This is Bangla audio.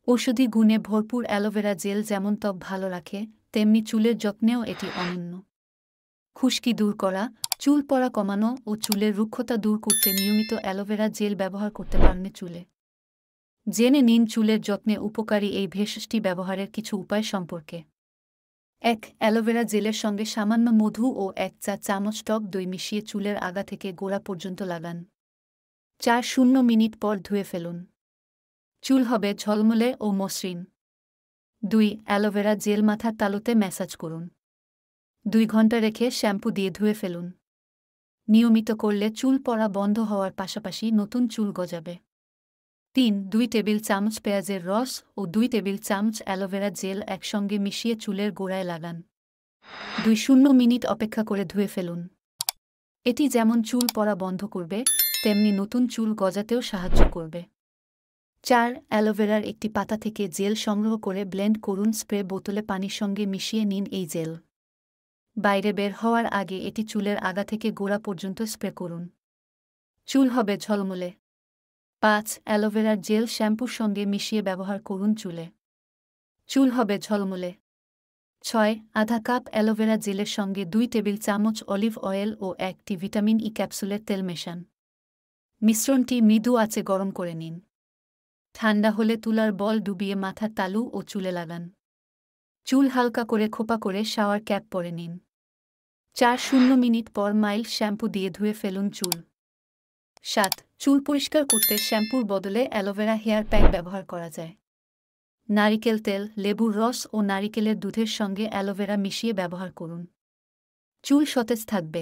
ঔষধি গুণে ভরপুর অ্যালোভেরা জেল যেমন ত্বক ভালো রাখে, তেমনি চুলের যত্নেও এটি অনন্য। খুশকি দূর করা, চুল পড়া কমানো ও চুলের রুক্ষতা দূর করতে নিয়মিত অ্যালোভেরা জেল ব্যবহার করতে পারেন চুলে। জেনে নিন চুলের যত্নে উপকারী এই ভেষজটি ব্যবহারের কিছু উপায় সম্পর্কে। ১. অ্যালোভেরা জেলের সঙ্গে সামান্য মধু ও ১ চা চামচ টক দই মিশিয়ে চুলের আগা থেকে গোড়া পর্যন্ত লাগান। ৪ মিনিট পর ধুয়ে ফেলুন। চুল হবে ঝলমলে ও মসৃণ। ২. অ্যালোভেরা জেল মাথার তালুতে ম্যাসাজ করুন। ২ ঘন্টা রেখে শ্যাম্পু দিয়ে ধুয়ে ফেলুন। নিয়মিত করলে চুল পড়া বন্ধ হওয়ার পাশাপাশি নতুন চুল গজাবে। ৩. ২ টেবিল চামচ পেঁয়াজের রস ও ২ টেবিল চামচ অ্যালোভেরা জেল একসঙ্গে মিশিয়ে চুলের গোড়ায় লাগান। ২ মিনিট অপেক্ষা করে ধুয়ে ফেলুন। এটি যেমন চুল পড়া বন্ধ করবে, তেমনি নতুন চুল গজাতেও সাহায্য করবে। ৪. অ্যালোভেরার একটি পাতা থেকে জেল সংগ্রহ করে ব্লেন্ড করুন। স্প্রে বোতলে পানির সঙ্গে মিশিয়ে নিন এই জেল। বাইরে বের হওয়ার আগে এটি চুলের আগা থেকে গোড়া পর্যন্ত স্প্রে করুন। চুল হবে ঝলমলে। ৫. অ্যালোভেরার জেল শ্যাম্পুর সঙ্গে মিশিয়ে ব্যবহার করুন চুলে। চুল হবে ঝলমলে। ৬. আধা কাপ অ্যালোভেরা জেলের সঙ্গে ২ টেবিল চামচ অলিভ অয়েল ও ১টি ভিটামিন ই ক্যাপসুলের তেল মেশান। মিশ্রণটি মৃদু আঁচে গরম করে নিন। ঠান্ডা হলে তুলার বল ডুবিয়ে মাথার তালু ও চুলে লাগান। চুল হালকা করে খোপা করে শাওয়ার ক্যাপ পরে নিন। ৪ মিনিট পর মাইল্ড শ্যাম্পু দিয়ে ধুয়ে ফেলুন চুল। ৭. চুল পরিষ্কার করতে শ্যাম্পুর বদলে অ্যালোভেরা হেয়ার প্যাক ব্যবহার করা যায়। নারিকেল তেল, লেবুর রস ও নারিকেলের দুধের সঙ্গে অ্যালোভেরা মিশিয়ে ব্যবহার করুন। চুল সতেজ থাকবে।